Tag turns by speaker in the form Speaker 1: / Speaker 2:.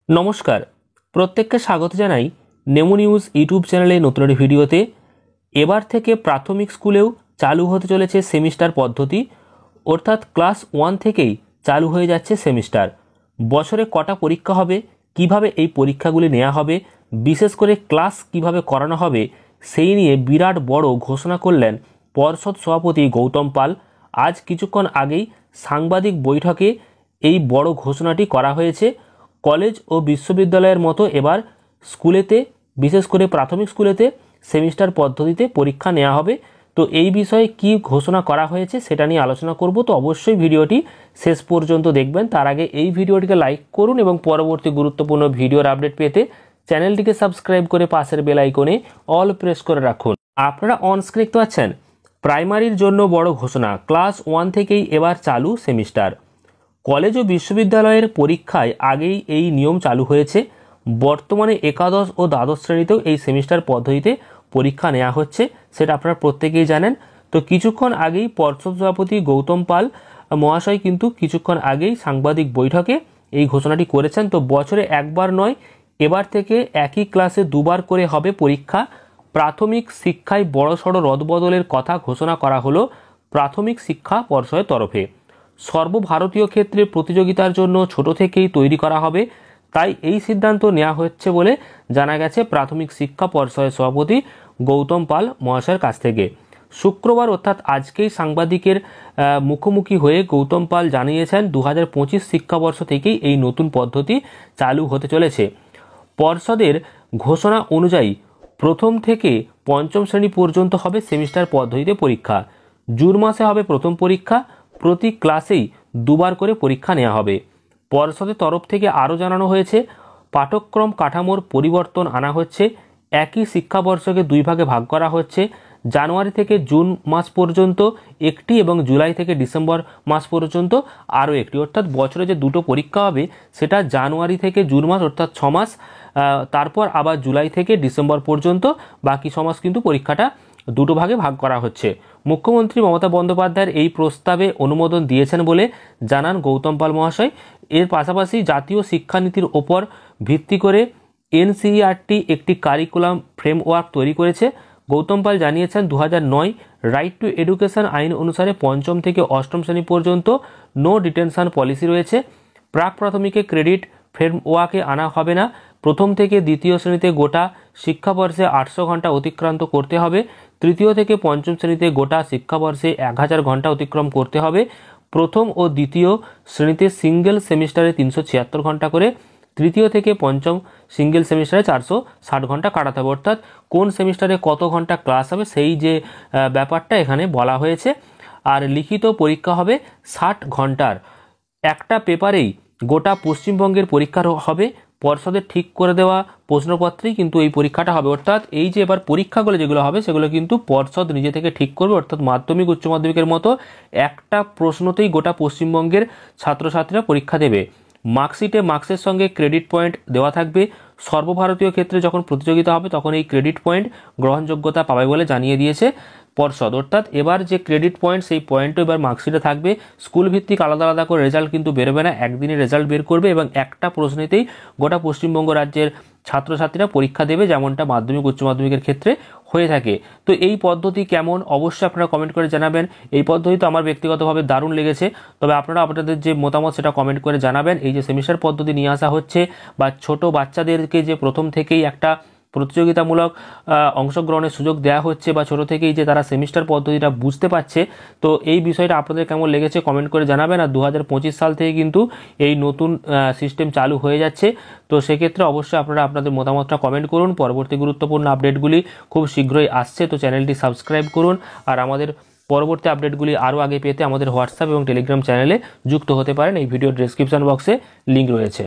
Speaker 1: নমস্কার, প্রত্যেককে স্বাগত জানাই নেমো নিউজ ইউটিউব চ্যানেলে নতুন একটি ভিডিওতে। এবার থেকে প্রাথমিক স্কুলেও চালু হতে চলেছে সেমিস্টার পদ্ধতি, অর্থাৎ ক্লাস 1 থেকেই চালু হয়ে যাচ্ছে সেমিস্টার। বছরে কটা পরীক্ষা হবে, কিভাবে এই পরীক্ষাগুলি নেওয়া হবে, বিশেষ করে ক্লাস কিভাবে করানো হবে, সেই নিয়ে বিরাট বড় ঘোষণা করলেন পর্ষদ সভাপতি গৌতম পাল। আজ কিছুক্ষণ আগেই সাংবাদিক বৈঠকে এই বড় ঘোষণাটি করা হয়েছে। কলেজ ও বিশ্ববিদ্যালয়ের মতো এবার স্কুলেতে, বিশেষ করে প্রাথমিক স্কুলেতে সেমিস্টার পদ্ধতিতে পরীক্ষা নেওয়া হবে। তো এই বিষয়ে কি ঘোষণা করা হয়েছে সেটা নিয়ে আলোচনা করব। তো অবশ্যই ভিডিওটি শেষ পর্যন্ত দেখবেন। তার আগে এই ভিডিওটিকে লাইক করুন এবং পরবর্তী গুরুত্বপূর্ণ ভিডিওর আপডেট পেতে চ্যানেলটিকে সাবস্ক্রাইব করে পাশের বেল আইকনে অল প্রেস করে রাখুন। আপনারা অন স্ক্রিন দেখতে পাচ্ছেন প্রাইমারির জন্য বড় ঘোষণা, ক্লাস 1 থেকেই এবার চালু সেমিস্টার। কলেজ ও বিশ্ববিদ্যালয়ের পরীক্ষায় আগেই এই নিয়ম চালু হয়েছে। বর্তমানে একাদশ ও দ্বাদশ শ্রেণীতেও এই সেমিস্টার পদ্ধতিতে পরীক্ষা নেওয়া হচ্ছে, সেটা আপনারা প্রত্যেকেই জানেন। তো কিছুক্ষণ আগেই পর্ষদ সভাপতি গৌতম পাল মহাশয় কিন্তু কিছুক্ষণ আগেই সাংবাদিক বৈঠকে এই ঘোষণাটি করেছেন। তো বছরে একবার নয়, এবার থেকে একই ক্লাসে দুবার করে হবে পরীক্ষা। প্রাথমিক শিক্ষায় বড়সড় রদবদলের কথা ঘোষণা করা হলো প্রাথমিক শিক্ষা পর্ষদের তরফে। সর্বভারতীয় ক্ষেত্রে প্রতিযোগিতার জন্য ছোট থেকেই তৈরি করা হবে, তাই এই সিদ্ধান্ত নেওয়া হচ্ছে বলে জানা গেছে প্রাথমিক শিক্ষা পর্ষদের সভাপতি গৌতম পাল মহাশয়ের কাছ থেকে। শুক্রবার অর্থাৎ আজকেই সাংবাদিকের মুখোমুখি হয়ে গৌতম পাল জানিয়েছেন 2025 শিক্ষাবর্ষ থেকেই এই নতুন পদ্ধতি চালু হতে চলেছে। পর্ষদের ঘোষণা অনুযায়ী প্রথম থেকে পঞ্চম শ্রেণী পর্যন্ত হবে সেমিস্টার পদ্ধতিতে পরীক্ষা। জুন মাসে হবে প্রথম পরীক্ষা। প্রতি ক্লাসেই দুবার করে পরীক্ষা নেওয়া হবে। পর্ষদের তরফ থেকে আরও জানানো হয়েছে, পাঠ্যক্রম কাঠামোর পরিবর্তন আনা হচ্ছে। একই শিক্ষাবর্ষকে দুই ভাগে ভাগ করা হচ্ছে। জানুয়ারি থেকে জুন মাস পর্যন্ত একটি এবং জুলাই থেকে ডিসেম্বর মাস পর্যন্ত আরও একটি, অর্থাৎ বছরে যে দুটো পরীক্ষা হবে সেটা জানুয়ারি থেকে জুন মাস অর্থাৎ 6 মাস, তারপর আবার জুলাই থেকে ডিসেম্বর পর্যন্ত বাকি 6 মাস কিন্তু পরীক্ষাটা দুটো ভাগে ভাগ করা হচ্ছে। মুখ্যমন্ত্রী মমতা বন্দ্যোপাধ্যায়ের এই প্রস্তাবে অনুমোদন দিয়েছেন বলে জানান গৌতম পাল মহাশয়। এর পাশাপাশি জাতীয় শিক্ষানীতির ওপর ভিত্তি করে এনসিইআরটি একটি কারিকুলাম ফ্রেমওয়ার্ক তৈরি করেছে। গৌতম পাল জানিয়েছেন 2009 রাইট টু এডুকেশন আইন অনুসারে পঞ্চম থেকে অষ্টম শ্রেণী পর্যন্ত নো ডিটেনশন পলিসি রয়েছে। প্রাক প্রাথমিকে ক্রেডিট ফ্রেমওয়ার্কে আনা হবে না। প্রথম থেকে দ্বিতীয় শ্রেণীতে গোটা শিক্ষাবর্ষে 800 ঘন্টা অতিক্রান্ত করতে হবে। তৃতীয় থেকে পঞ্চম শ্রেণীতে গোটা শিক্ষাবর্ষে 1000 ঘন্টা অতিক্রম করতে হবে। প্রথম ও দ্বিতীয় শ্রেণীতে সিঙ্গেল সেমিস্টারে 376 ঘন্টা করে, তৃতীয় থেকে পঞ্চম সিঙ্গেল সেমিস্টারে 460 ঘন্টা কাটাতে হবে। অর্থাৎ কোন সেমিস্টারে কত ঘন্টা ক্লাস হবে সেই যে ব্যাপারটা এখানে বলা হয়েছে। আর লিখিত পরীক্ষা হবে 60 ঘন্টার। একটা পেপারেই গোটা পশ্চিমবঙ্গের পরীক্ষা হবে। পর্ষদের ঠিক করে দেওয়া প্রশ্নপত্রেই কিন্তু এই পরীক্ষাটা হবে। অর্থাৎ এই যে এবার পরীক্ষাগুলো যেগুলো হবে সেগুলো কিন্তু পর্ষদ নিজে থেকে ঠিক করবে। অর্থাৎ মাধ্যমিক উচ্চ মাধ্যমিকের মতো একটা প্রশ্নতেই গোটা পশ্চিমবঙ্গের ছাত্রছাত্রীরা পরীক্ষা দেবে। মার্কশিটে মার্কসের সঙ্গে ক্রেডিট পয়েন্ট দেওয়া থাকবে। সর্বভারতীয় ক্ষেত্রে যখন প্রতিযোগিতা হবে তখন এই ক্রেডিট পয়েন্ট গ্রহণযোগ্যতা পাবে বলে জানিয়ে দিয়েছে পর্ষদ। অর্থাৎ এবার যে ক্রেডিট পয়েন্ট সেই পয়েন্টও এবার মার্কশিটে থাকবে। স্কুল ভিত্তিক আলাদা আলাদা করে রেজাল্ট কিন্তু বেরোবে না, একদিনে রেজাল্ট বের করবে এবং একটা প্রশ্নেতেই গোটা পশ্চিমবঙ্গ রাজ্যের ছাত্রছাত্রীরা পরীক্ষা দেবে, যেমনটা মাধ্যমিক উচ্চ মাধ্যমিকের ক্ষেত্রে হয়ে থাকে। তো এই পদ্ধতি কেমন অবশ্যই আপনারা কমেন্ট করে জানাবেন। এই পদ্ধতি তো আমার ব্যক্তিগতভাবে দারুণ লেগেছে, তবে আপনারা আপনাদের যে মতামত সেটা কমেন্ট করে জানাবেন। এই যে সেমিস্টার পদ্ধতি নিয়ে আসা হচ্ছে বা ছোট বাচ্চাদেরকে যে প্রথম থেকেই একটা প্রতিযোগিতামূলক অংশগ্রহণের সুযোগ দেওয়া হচ্ছে বা ছোট থেকেই যে তারা সেমিস্টার পদ্ধতিটা বুঝতে পারছে, তো এই বিষয়টা আপনাদের কেমন লেগেছে কমেন্ট করে জানাবেন। আর 2025 সাল থেকে কিন্তু এই নতুন সিস্টেম চালু হয়ে যাচ্ছে। তো সেক্ষেত্রে অবশ্যই আপনারা আপনাদের মতামতটা কমেন্ট করুন। পরবর্তী গুরুত্বপূর্ণ আপডেটগুলি খুব শীঘ্রই আসছে, তো চ্যানেলটি সাবস্ক্রাইব করুন। আর আমাদের পরবর্তী আপডেটগুলি আরও আগে পেতে আমাদের হোয়াটসঅ্যাপ এবং টেলিগ্রাম চ্যানেলে যুক্ত হতে পারেন। এই ভিডিও ডেসক্রিপশন বক্সে লিঙ্ক রয়েছে।